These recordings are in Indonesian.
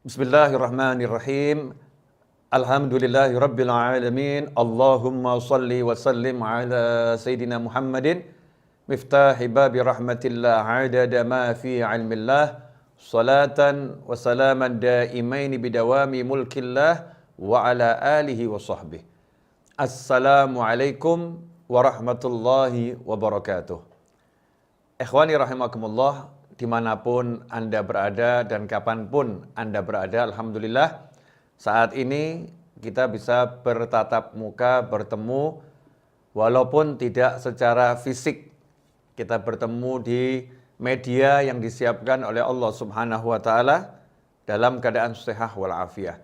Bismillahirrahmanirrahim. Alhamdulillahirabbil alamin. Allahumma shalli wa sallim ala sayidina Muhammadin miftahi babi rahmatillah adada ma fi ilmillah salatan wa salaman daimaini bidawami mulkillah wa ala alihi wa sahbihi. Assalamualaikum warahmatullahi wabarakatuh. Ikhwani rahimakumullah, dimanapun Anda berada dan kapanpun Anda berada, alhamdulillah saat ini kita bisa bertatap muka, bertemu walaupun tidak secara fisik. Kita bertemu di media yang disiapkan oleh Allah Subhanahu wa taala dalam keadaan sehat walafiat.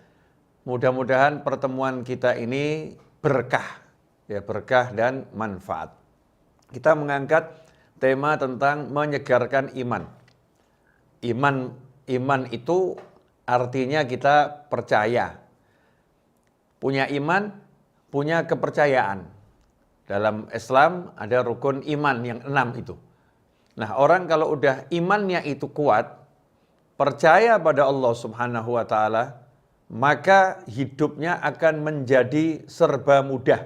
Mudah-mudahan pertemuan kita ini berkah, berkah dan manfaat. Kita mengangkat tema tentang menyegarkan iman. Iman itu artinya kita percaya. Punya iman, punya kepercayaan. Dalam Islam ada rukun iman yang 6 itu. Nah, orang kalau udah imannya itu kuat, percaya pada Allah Subhanahu wa taala, maka hidupnya akan menjadi serba mudah.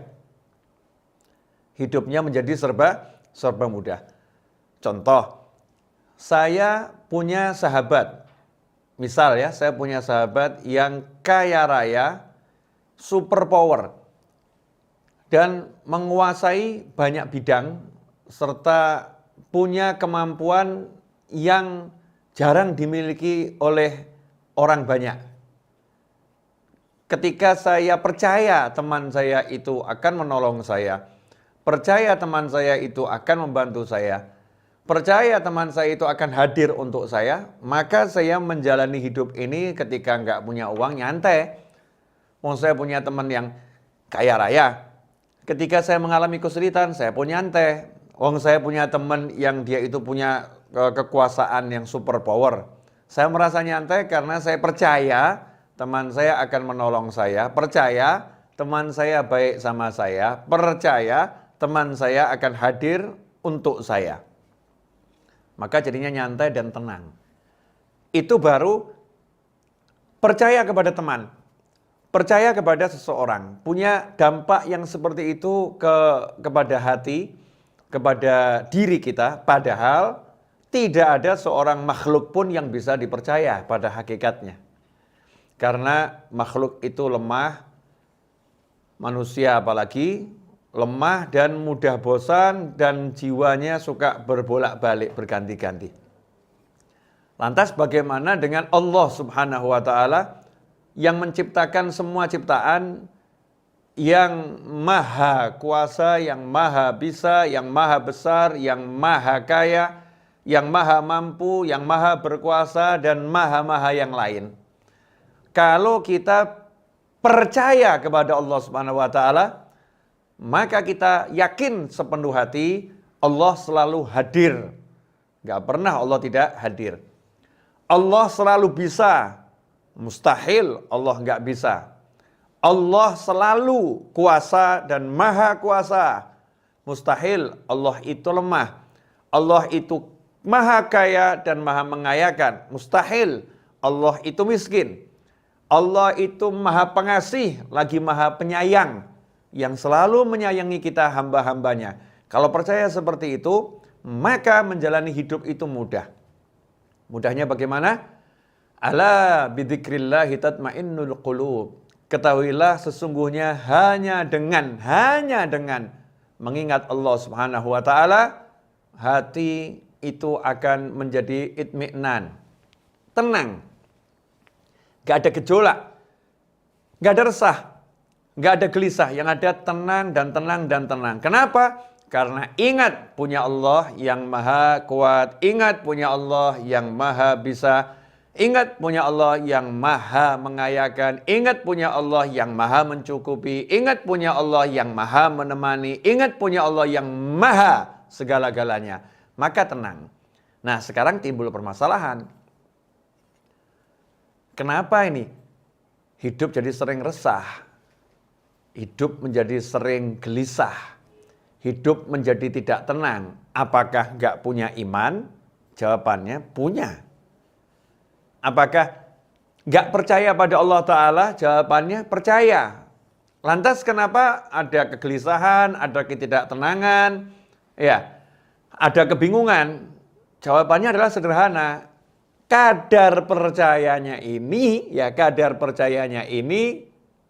Hidupnya menjadi serba mudah. Contoh, saya punya sahabat. Misal ya, saya punya sahabat yang kaya raya, super power, dan menguasai banyak bidang, serta punya kemampuan yang jarang dimiliki oleh orang banyak. Ketika saya percaya teman saya itu akan menolong saya, percaya teman saya itu akan membantu saya, percaya teman saya itu akan hadir untuk saya, maka saya menjalani hidup ini ketika nggak punya uang nyantai. Saya punya teman yang kaya raya. Ketika saya mengalami kesulitan, saya pun nyantai. Saya punya teman yang dia itu punya kekuasaan yang super power. Saya merasa nyantai karena saya percaya teman saya akan menolong saya, percaya teman saya baik sama saya, percaya teman saya akan hadir untuk saya. Maka jadinya nyantai dan tenang. Itu baru percaya kepada teman, percaya kepada seseorang, punya dampak yang seperti itu kepada hati, kepada diri kita, padahal tidak ada seorang makhluk pun yang bisa dipercaya pada hakikatnya. Karena makhluk itu lemah, manusia apalagi, lemah dan mudah bosan dan jiwanya suka berbolak-balik berganti-ganti. Lantas bagaimana dengan Allah Subhanahu wa taala yang menciptakan semua ciptaan, yang maha kuasa, yang maha bisa, yang maha besar, yang maha kaya, yang maha mampu, yang maha berkuasa dan maha-maha yang lain. Kalau kita percaya kepada Allah Subhanahu wa taala, maka kita yakin sepenuh hati Allah selalu hadir. Gak pernah Allah tidak hadir. Allah selalu bisa. Mustahil Allah gak bisa. Allah selalu kuasa dan maha kuasa. Mustahil Allah itu lemah. Allah itu maha kaya dan maha mengayakan. Mustahil Allah itu miskin. Allah itu maha pengasih lagi maha penyayang, yang selalu menyayangi kita hamba-hambanya. Kalau percaya seperti itu, maka menjalani hidup itu mudah. Mudahnya bagaimana? Ala bidzikrillahi tatmainnul qulub. Ketahuilah sesungguhnya hanya dengan mengingat Allah Subhanahu wa taala, hati itu akan menjadi itmi'nan, tenang. Gak ada gejolak, gak ada resah, gak ada gelisah, yang ada tenang dan tenang dan tenang. Kenapa? Karena ingat punya Allah yang maha kuat, ingat punya Allah yang maha bisa, ingat punya Allah yang maha mengayakan, ingat punya Allah yang maha mencukupi, ingat punya Allah yang maha menemani, ingat punya Allah yang maha segala-galanya. Maka tenang. Nah, sekarang timbul permasalahan. Kenapa ini? Hidup jadi sering resah. Hidup menjadi sering gelisah. Hidup menjadi tidak tenang. Apakah nggak punya iman? Jawabannya punya. Apakah Nggak percaya pada Allah Ta'ala? Jawabannya percaya. Lantas kenapa ada kegelisahan, ada ketidaktenangan, ya, ada kebingungan? Jawabannya adalah sederhana. Kadar percayanya ini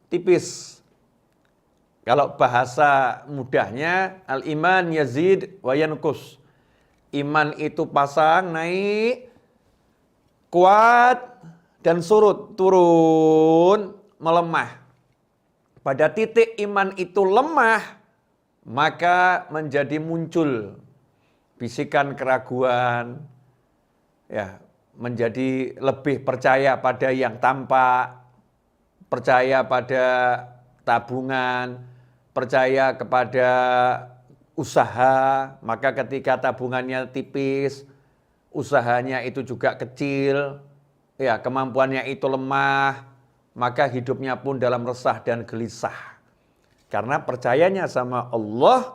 tipis. Kalau bahasa mudahnya, al-iman yazid wa yanqus. Iman itu pasang, naik, kuat, dan surut, turun, melemah. Pada titik iman itu lemah, maka menjadi muncul bisikan keraguan, ya, menjadi lebih percaya pada yang tampak, percaya pada tabungan, percaya kepada usaha. Maka ketika tabungannya tipis, usahanya itu juga kecil, ya, kemampuannya itu lemah, maka hidupnya pun dalam resah dan gelisah. Karena percayanya sama Allah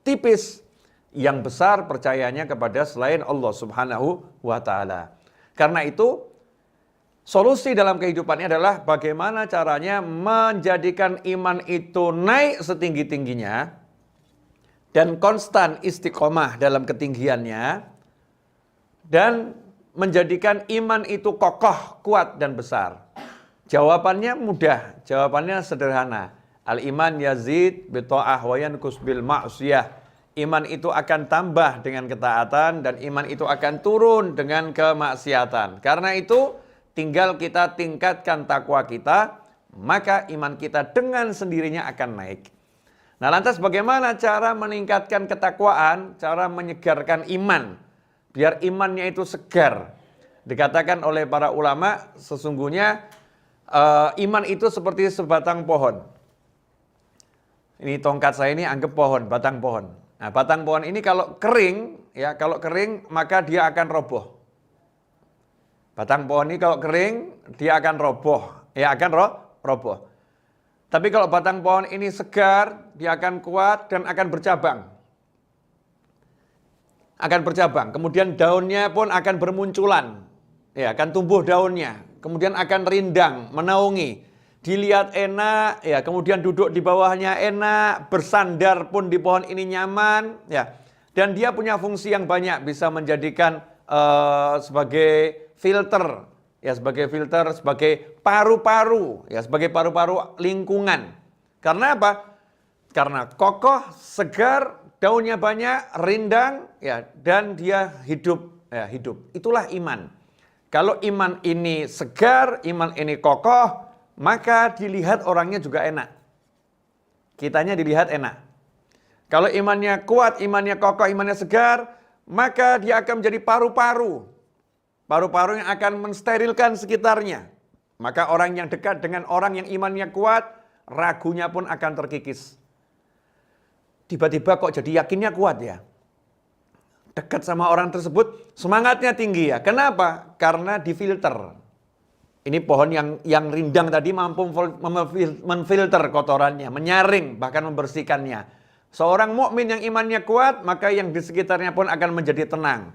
tipis. Yang besar percayanya kepada selain Allah Subhanahu wa Ta'ala. Karena itu, solusi dalam kehidupannya adalah bagaimana caranya menjadikan iman itu naik setinggi-tingginya dan konstan istiqomah dalam ketinggiannya, dan menjadikan iman itu kokoh, kuat, dan besar. Jawabannya mudah, jawabannya sederhana. Al-iman yazid bi-tha'ah wa yanqus bil ma'siyah. Iman itu akan tambah dengan ketaatan dan iman itu akan turun dengan kemaksiatan. Karena itu tinggal kita tingkatkan takwa kita, maka iman kita dengan sendirinya akan naik. Nah, lantas bagaimana cara meningkatkan ketakwaan, cara menyegarkan iman, biar imannya itu segar? Dikatakan oleh para ulama, sesungguhnya iman itu seperti sebatang pohon. Ini tongkat saya ini anggap pohon, batang pohon. Nah, batang pohon ini kalau kering, ya, kalau kering maka dia akan roboh. Batang pohon ini kalau kering dia akan roboh, ya, akan roboh. Tapi kalau batang pohon ini segar, dia akan kuat dan akan bercabang. Akan bercabang, kemudian daunnya pun akan bermunculan, ya, akan tumbuh daunnya, kemudian akan rindang, menaungi. Dilihat enak, ya, kemudian duduk di bawahnya enak, bersandar pun di pohon ini nyaman, ya. Dan dia punya fungsi yang banyak, bisa menjadikan sebagai filter, ya, sebagai filter, sebagai paru-paru, ya, sebagai paru-paru lingkungan. Karena apa? Karena kokoh, segar, daunnya banyak, rindang, ya, dan dia hidup, ya, hidup. Itulah iman. Kalau iman ini segar, iman ini kokoh, maka dilihat orangnya juga enak. Kitanya dilihat enak. Kalau imannya kuat, imannya kokoh, imannya segar, maka dia akan menjadi paru-paru. Paru-paru yang akan mensterilkan sekitarnya. Maka orang yang dekat dengan orang yang imannya kuat, ragunya pun akan terkikis. Tiba-tiba kok jadi yakinnya kuat ya. Dekat sama orang tersebut, semangatnya tinggi ya. Kenapa? Karena difilter. Ini pohon yang rindang tadi mampu menfilter kotorannya, menyaring, bahkan membersihkannya. Seorang mukmin yang imannya kuat, maka yang di sekitarnya pun akan menjadi tenang.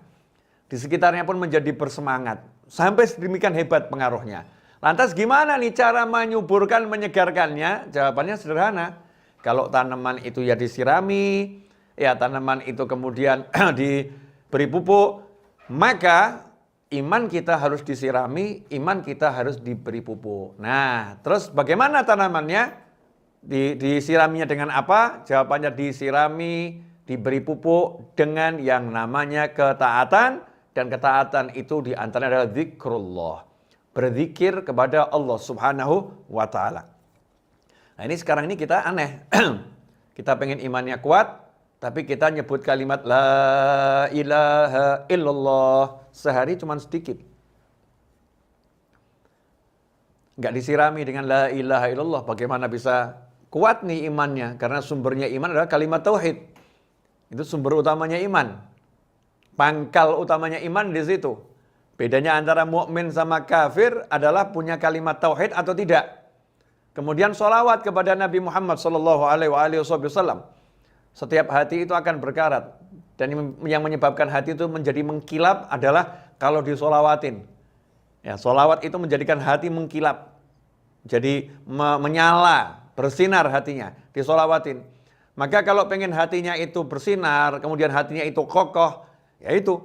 Di sekitarnya pun menjadi bersemangat. Sampai sedemikian hebat pengaruhnya. Lantas gimana nih cara menyuburkan, menyegarkannya? Jawabannya sederhana. Kalau tanaman itu ya disirami, ya tanaman itu kemudian diberi pupuk, maka iman kita harus disirami, iman kita harus diberi pupuk. Nah, terus bagaimana tanamannya? Disiraminya dengan apa? Jawabannya disirami, diberi pupuk dengan yang namanya ketaatan. Dan ketaatan itu diantaranya adalah zikrullah. Berzikir kepada Allah Subhanahu wa Ta'ala. Nah, ini sekarang ini kita aneh. Kita pengen imannya kuat, tapi kita nyebut kalimat la ilaha illallah sehari cuma sedikit. Enggak disirami dengan la ilaha illallah, bagaimana bisa kuat nih imannya? Karena sumbernya iman adalah kalimat tauhid. Itu sumber utamanya iman. Pangkal utamanya iman di situ. Bedanya antara mukmin sama kafir adalah punya kalimat tauhid atau tidak. Kemudian sholawat kepada Nabi Muhammad SAW. Setiap hati itu akan berkarat. Dan yang menyebabkan hati itu menjadi mengkilap adalah kalau disolawatin. Ya, sholawat itu menjadikan hati mengkilap. Jadi menyala, bersinar hatinya, disolawatin. Maka kalau pengen hatinya itu bersinar, kemudian hatinya itu kokoh, yaitu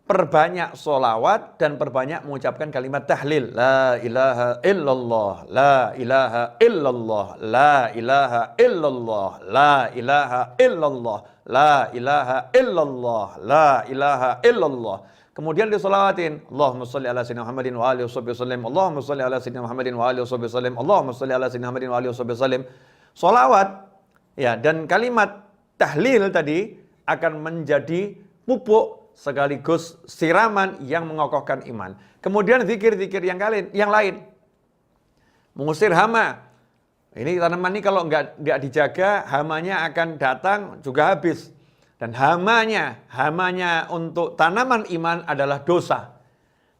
perbanyak sholawat dan perbanyak mengucapkan kalimat tahlil. La ilaha illallah, la ilaha illallah, la ilaha illallah, la ilaha illallah, la ilaha illallah, la ilaha illallah. Kemudian disolawatin, Allahumma sholli ala sayyidina Muhammadin wa alihi wasallam, Allahumma sholli ala sayyidina Muhammadin wa alihi wasallam, Allahumma sholli ala sayyidina Muhammadin wa alihi wasallam. Solawat, ya, dan kalimat tahlil tadi akan menjadi pupuk sekaligus siraman yang mengokohkan iman. Kemudian zikir-zikir yang lain, mengusir hama. Ini tanaman ini kalau nggak dijaga, hamanya akan datang juga habis. Dan hamanya untuk tanaman iman adalah dosa.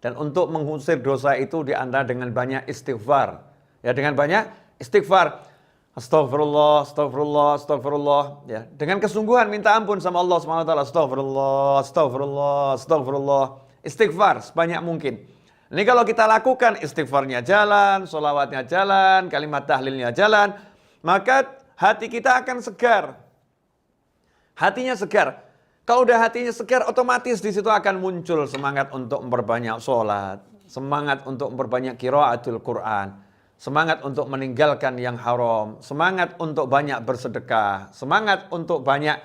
Dan untuk mengusir dosa itu diantara dengan banyak istighfar. Ya, dengan banyak istighfar. Astagfirullah, astagfirullah, astagfirullah. Ya, dengan kesungguhan minta ampun sama Allah SWT. Astagfirullah, astagfirullah, astagfirullah. Istighfar sebanyak mungkin. Ini kalau kita lakukan istighfarnya jalan, sholawatnya jalan, kalimat tahlilnya jalan, maka hati kita akan segar. Hatinya segar. Kalau udah hatinya segar, otomatis di situ akan muncul semangat untuk memperbanyak sholat, semangat untuk memperbanyak qiraatul Quran, semangat untuk meninggalkan yang haram, semangat untuk banyak bersedekah, semangat untuk banyak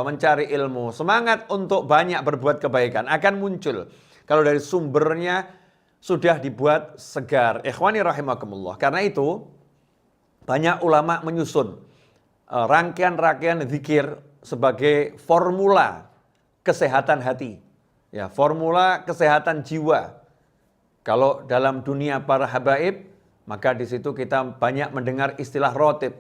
mencari ilmu, semangat untuk banyak berbuat kebaikan akan muncul. Kalau dari sumbernya sudah dibuat segar. Ikhwani rahimakumullah. Karena itu banyak ulama menyusun rangkaian-rangkaian zikir sebagai formula kesehatan hati, ya, formula kesehatan jiwa. Kalau dalam dunia para habaib, maka di situ kita banyak mendengar istilah rotib.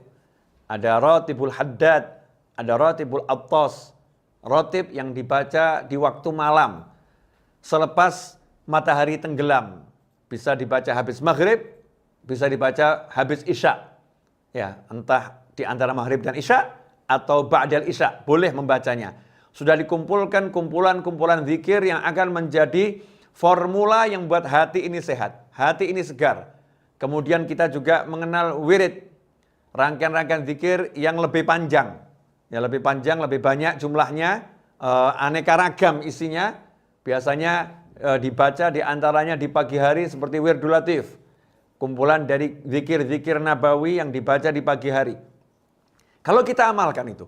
Ada rotibul haddad, ada rotibul attas. Rotib yang dibaca di waktu malam, selepas matahari tenggelam. Bisa dibaca habis maghrib, bisa dibaca habis isya. Ya, entah di antara maghrib dan isya, atau ba'dal isya, boleh membacanya. Sudah dikumpulkan kumpulan-kumpulan zikir yang akan menjadi formula yang buat hati ini sehat, hati ini segar. Kemudian kita juga mengenal wirid, rangkaian-rangkaian zikir yang lebih panjang. Ya, lebih panjang, lebih banyak jumlahnya, aneka ragam isinya. Biasanya dibaca di antaranya di pagi hari seperti Wirdul Latif. Kumpulan dari zikir-zikir nabawi yang dibaca di pagi hari. Kalau kita amalkan itu,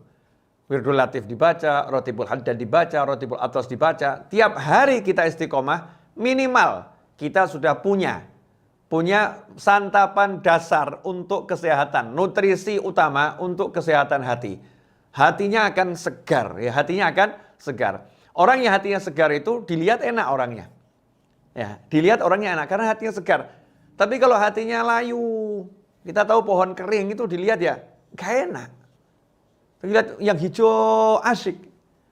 Wirdul Latif dibaca, Rotibul Haddad dibaca, Rotibul Attas dibaca, tiap hari kita istiqomah, minimal kita sudah punya santapan dasar untuk kesehatan, nutrisi utama untuk kesehatan hati. Hatinya akan segar, ya, hatinya akan segar. Orang yang hatinya segar itu dilihat enak orangnya. Ya, dilihat orangnya enak karena hatinya segar. Tapi kalau hatinya layu, kita tahu pohon kering itu dilihat ya, gak enak. Dilihat yang hijau asik,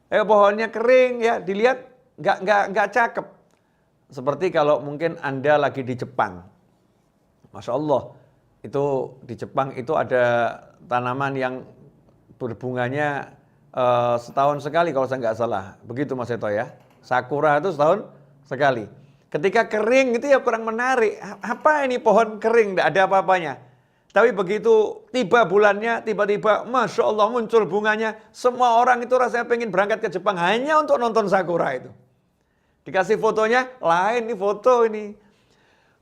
pohonnya kering ya dilihat nggak cakep. Seperti kalau mungkin Anda lagi di Jepang, Masya Allah, itu di Jepang itu ada tanaman yang berbunganya setahun sekali kalau saya nggak salah, begitu Mas Eto ya. Sakura itu setahun sekali. Ketika kering itu ya kurang menarik. Apa ini pohon kering, nggak ada apa-apanya. Tapi begitu tiba bulannya, tiba-tiba Masya Allah muncul bunganya. Semua orang itu rasanya pengen berangkat ke Jepang hanya untuk nonton sakura itu. Dikasih fotonya, lain nih foto ini.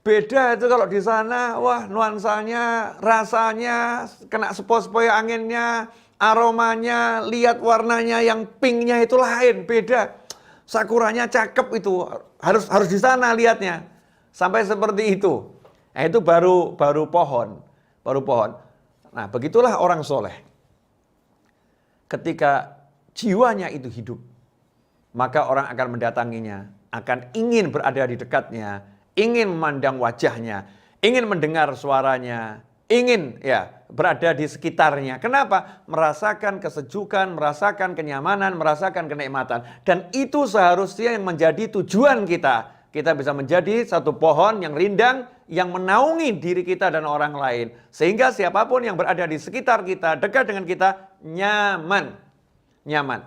Beda itu kalau di sana, wah nuansanya, rasanya, kena sepoi-sepoi anginnya, aromanya, lihat warnanya yang pinknya itu lain, beda. Sakuranya cakep itu, harus di sana lihatnya. Sampai seperti itu. Nah itu baru pohon. Baru pohon. Nah, begitulah orang soleh. Ketika jiwanya itu hidup, maka orang akan mendatanginya, akan ingin berada di dekatnya, ingin memandang wajahnya, ingin mendengar suaranya, ingin ya berada di sekitarnya. Kenapa? Merasakan kesejukan, merasakan kenyamanan, merasakan kenikmatan. Dan itu seharusnya yang menjadi tujuan kita. Kita bisa menjadi satu pohon yang rindang, yang menaungi diri kita dan orang lain. Sehingga siapapun yang berada di sekitar kita, dekat dengan kita, nyaman. Nyaman.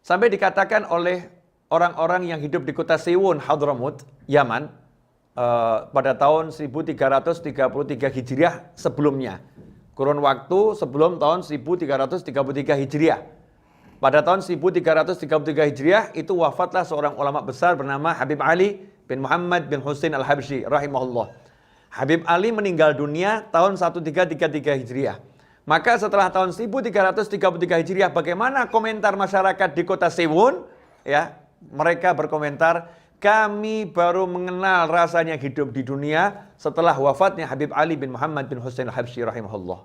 Sampai dikatakan oleh orang-orang yang hidup di kota Siwun, Hadramut, Yaman, pada tahun 1333 Hijriah sebelumnya. Kurun waktu sebelum tahun 1333 Hijriah. Pada tahun 1333 Hijriah itu wafatlah seorang ulama besar bernama Habib Ali bin Muhammad bin Husain Al-Habsyi rahimahullah. Habib Ali meninggal dunia tahun 1333 Hijriah. Maka setelah tahun 1333 Hijriah, bagaimana komentar masyarakat di kota Sewon? Ya, mereka berkomentar, kami baru mengenal rasanya hidup di dunia setelah wafatnya Habib Ali bin Muhammad bin Husain Al-Habsyi rahimahullah.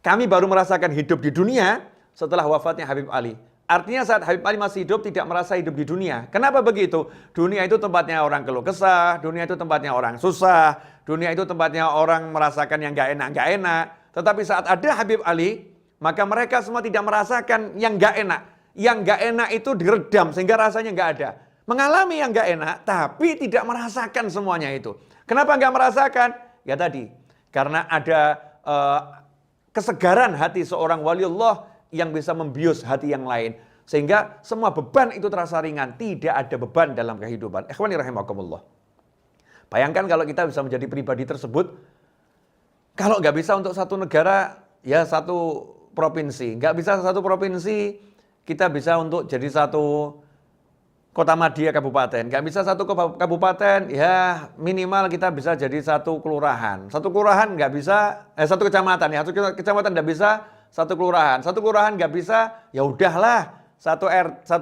Kami baru merasakan hidup di dunia setelah wafatnya Habib Ali. Artinya saat Habib Ali masih hidup tidak merasa hidup di dunia. Kenapa begitu? Dunia itu tempatnya orang keluh kesah, dunia itu tempatnya orang susah, dunia itu tempatnya orang merasakan yang gak enak. Tetapi saat ada Habib Ali, maka mereka semua tidak merasakan yang gak enak. Yang gak enak itu diredam sehingga rasanya gak ada. Mengalami yang gak enak, tapi tidak merasakan semuanya itu. Kenapa gak merasakan? Ya tadi, karena ada kesegaran hati seorang waliullah yang bisa membius hati yang lain. Sehingga semua beban itu terasa ringan. Tidak ada beban dalam kehidupan. Ikhwani rahimakumullah. Bayangkan kalau kita bisa menjadi pribadi tersebut. Kalau nggak bisa untuk satu negara, ya satu provinsi. Nggak bisa satu provinsi, kita bisa untuk jadi satu kota madya kabupaten. Nggak bisa satu kabupaten, ya minimal kita bisa jadi satu kelurahan. Satu kelurahan nggak bisa, satu kecamatan ya. Satu kecamatan nggak bisa, satu kelurahan. Satu kelurahan nggak bisa, ya udahlah. Satu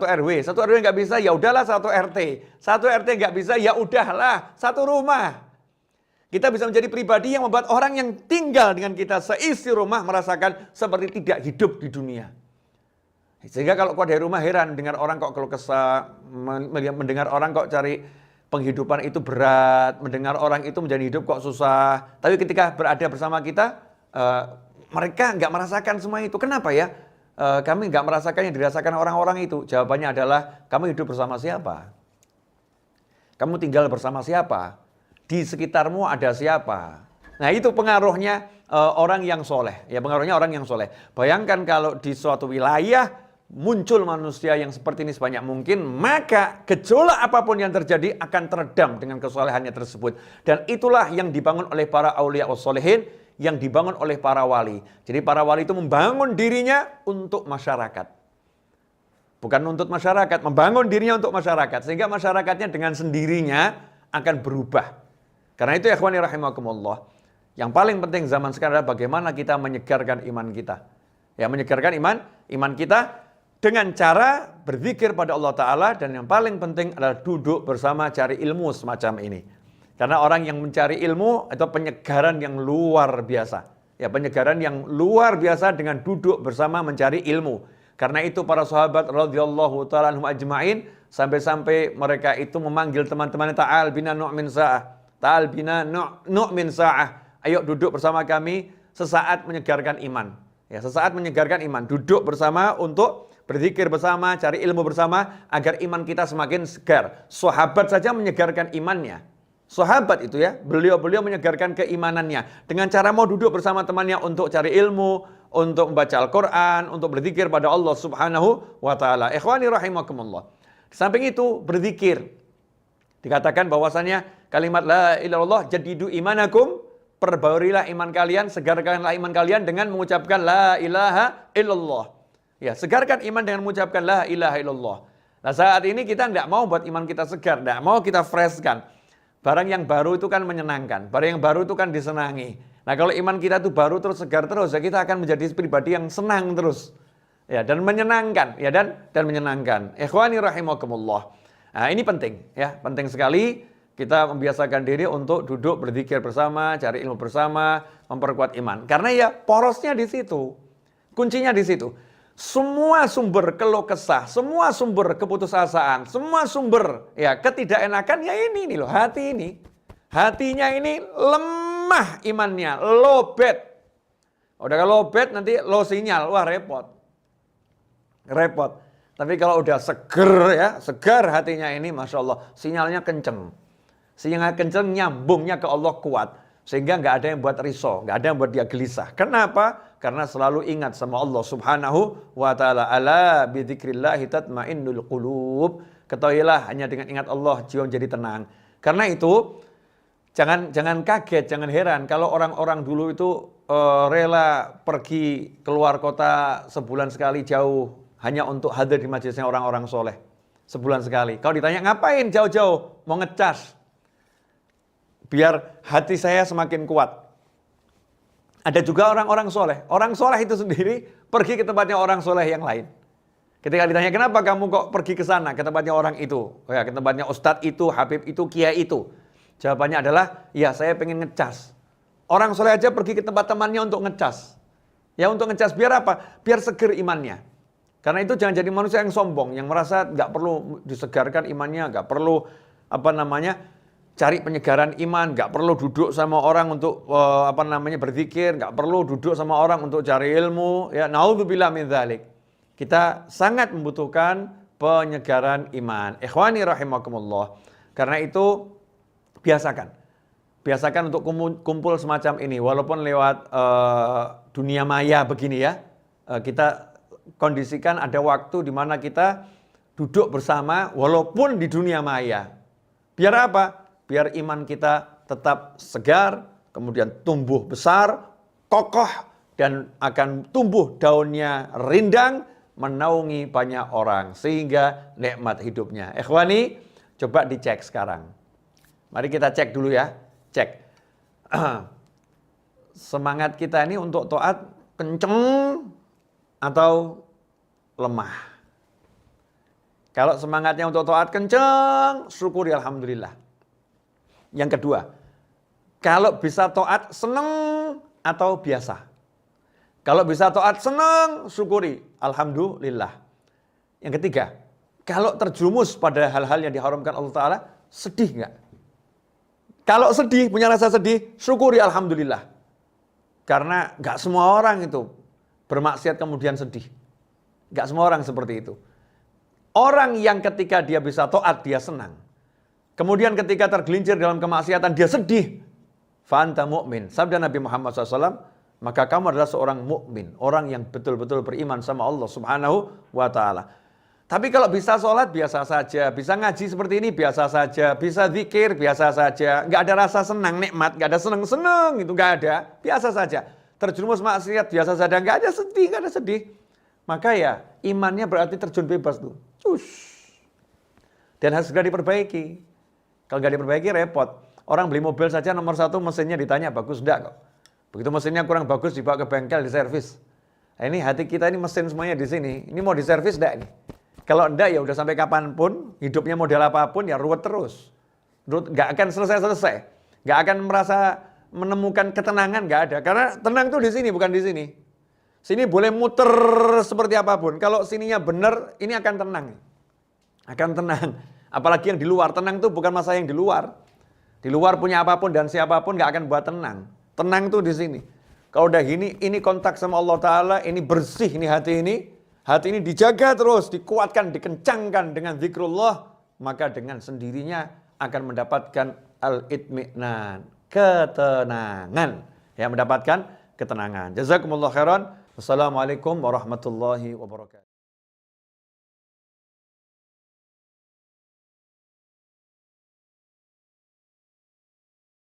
RW. Satu RW nggak bisa, ya udahlah satu RT. Satu RT nggak bisa, ya udahlah satu rumah. Kita bisa menjadi pribadi yang membuat orang yang tinggal dengan kita seisi rumah merasakan seperti tidak hidup di dunia. Sehingga kalau keluar dari rumah heran mendengar orang kok keluh kesah, mendengar orang kok cari penghidupan itu berat, mendengar orang itu menjadi hidup kok susah. Tapi ketika berada bersama kita, mereka nggak merasakan semua itu. Kenapa ya? Kami nggak merasakan yang dirasakan orang-orang itu. Jawabannya adalah, kamu hidup bersama siapa? Kamu tinggal bersama siapa? Di sekitarmu ada siapa? Nah itu pengaruhnya orang yang soleh. Ya pengaruhnya orang yang soleh. Bayangkan kalau di suatu wilayah muncul manusia yang seperti ini sebanyak mungkin, maka gejolak apapun yang terjadi akan teredam dengan kesolehannya tersebut. Dan itulah yang dibangun oleh para aulia wassolihin, yang dibangun oleh para wali. Jadi para wali itu membangun dirinya untuk masyarakat. Bukan untuk masyarakat, membangun dirinya untuk masyarakat. Sehingga masyarakatnya dengan sendirinya akan berubah. Karena itu ya ikhwani rahimakumullah, yang paling penting zaman sekarang adalah bagaimana kita menyegarkan iman kita. Ya menyegarkan iman kita dengan cara berzikir pada Allah Ta'ala, dan yang paling penting adalah duduk bersama cari ilmu semacam ini. Karena orang yang mencari ilmu itu penyegaran yang luar biasa. Ya penyegaran yang luar biasa dengan duduk bersama mencari ilmu. Karena itu para sahabat radhiyallahu ta'ala anhum ajma'in sampai-sampai mereka itu memanggil teman-temannya, ta'al bina nu'min sa'ah. Ta'al bina nu'min sa'ah. Ayo duduk bersama kami sesaat menyegarkan iman. Ya, sesaat menyegarkan iman. Duduk bersama untuk berzikir bersama, cari ilmu bersama agar iman kita semakin segar. Sahabat saja menyegarkan imannya. Sahabat itu ya, beliau menyegarkan keimanannya dengan cara mau duduk bersama temannya untuk cari ilmu, untuk membaca Al-Qur'an, untuk berzikir pada Allah Subhanahu wa taala. Ikhwani rahimakumullah. Di samping itu berzikir. Dikatakan bahwasannya kalimat la ilaha illallah jadidu imanakum, perbaurilah iman kalian, segarkanlah iman kalian dengan mengucapkan la ilaha illallah. Ya, segarkan iman dengan mengucapkan la ilaha illallah. Nah, saat ini kita tidak mau buat iman kita segar, tidak mau kita freshkan. Barang yang baru itu kan menyenangkan, barang yang baru itu kan disenangi. Nah, kalau iman kita itu baru terus segar terus, ya kita akan menjadi pribadi yang senang terus. Ya, dan menyenangkan, ya dan menyenangkan. Ikhwani rahimakumullah. Nah, ini penting ya, penting sekali kita membiasakan diri untuk duduk berzikir bersama, cari ilmu bersama, memperkuat iman. Karena ya porosnya di situ. Kuncinya di situ. Semua sumber keluh kesah, semua sumber keputusasaan, semua sumber ya ketidakenakan ya ini loh, hati ini. Hatinya ini lemah imannya, lowbat. Udah kalau lowbat nanti low sinyal, wah repot. Repot. Tapi kalau udah segar hatinya ini, Masya Allah, sinyalnya kenceng. Sinyalnya kenceng, nyambungnya ke Allah kuat. Sehingga nggak ada yang buat risau, nggak ada yang buat dia gelisah. Kenapa? Karena selalu ingat sama Allah Subhanahu wa ta'ala. Ala bidzikrillahi tatmainnul qulub. Ketahuilah hanya dengan ingat Allah, jiwa menjadi tenang. Karena itu, Jangan kaget, jangan heran kalau orang-orang dulu itu rela pergi keluar kota sebulan sekali jauh hanya untuk hadir di majelisnya orang-orang soleh. Sebulan sekali. Kalau ditanya ngapain jauh-jauh? Mau ngecas. Biar hati saya semakin kuat. Ada juga orang-orang soleh. Orang soleh itu sendiri pergi ke tempatnya orang soleh yang lain. Ketika ditanya kenapa kamu kok pergi ke sana, ke tempatnya orang itu, ya, ke tempatnya ustadz itu, habib itu, kiai itu. Jawabannya adalah, ya saya pengen ngecas. Orang soleh aja pergi ke tempat temannya untuk ngecas. Ya untuk ngecas biar apa? Biar seger imannya. Karena itu jangan jadi manusia yang sombong, yang merasa nggak perlu disegarkan imannya, nggak perlu cari penyegaran iman, nggak perlu duduk sama orang untuk berzikir, nggak perlu duduk sama orang untuk cari ilmu. Ya, naudzubillah min dzalik. Kita sangat membutuhkan penyegaran iman. Ikhwani rahimakumullah. Karena itu biasakan untuk kumpul semacam ini, walaupun lewat dunia maya begini ya. Kita kondisikan ada waktu di mana kita duduk bersama walaupun di dunia maya. Biar apa? Biar iman kita tetap segar, kemudian tumbuh besar, kokoh, dan akan tumbuh daunnya rindang, menaungi banyak orang, sehingga nikmat hidupnya. Ikhwani, coba dicek sekarang. Mari kita cek dulu ya, cek. Semangat kita ini untuk taat kenceng atau lemah? Kalau semangatnya untuk taat kenceng, syukuri alhamdulillah. Yang kedua, kalau bisa taat seneng atau biasa? Kalau bisa taat seneng, syukuri alhamdulillah. Yang ketiga, kalau terjerumus pada hal-hal yang diharamkan Allah Ta'ala, sedih nggak? Kalau sedih, punya rasa sedih, syukuri alhamdulillah. Karena nggak semua orang itu bermaksiat kemudian sedih. Nggak semua orang seperti itu. Orang yang ketika dia bisa taat, dia senang. Kemudian ketika tergelincir dalam kemaksiatan, dia sedih. Fa anta mu'min. Sabda Nabi Muhammad SAW, maka kamu adalah seorang mukmin, orang yang betul-betul beriman sama Allah Subhanahu wa Ta'ala. Tapi kalau bisa sholat biasa saja, bisa ngaji seperti ini biasa saja, bisa zikir biasa saja, nggak ada rasa senang nikmat, nggak ada seneng-seneng, itu nggak ada, biasa saja. Terjerumus maksiat biasa saja, nggak ada sedih. Maka ya imannya berarti terjun bebas tuh, dan harus segera diperbaiki. Kalau nggak diperbaiki repot. Orang beli mobil saja nomor 1 mesinnya ditanya bagus enggak kok. Begitu mesinnya kurang bagus dibawa ke bengkel diservis. Nah, ini hati kita ini mesin semuanya di sini. Ini mau diservis enggak nih? Kalau enggak ya udah sampai kapanpun, hidupnya model apapun ya ruwet terus. Enggak akan selesai-selesai. Enggak akan merasa menemukan ketenangan, enggak ada. Karena tenang tuh di sini, bukan di sini. Sini boleh muter seperti apapun. Kalau sininya benar, ini akan tenang. Akan tenang. Apalagi yang di luar. Tenang tuh bukan masalah yang di luar. Di luar punya apapun dan siapapun enggak akan buat tenang. Tenang tuh di sini. Kalau udah gini, ini kontak sama Allah Ta'ala, ini bersih ini hati ini. Hati ini dijaga terus, dikuatkan, dikencangkan dengan zikrullah, maka dengan sendirinya akan mendapatkan al-itmi'nan, ketenangan. Ya, mendapatkan ketenangan. Jazakumullah khairan. Wassalamualaikum warahmatullahi wabarakatuh.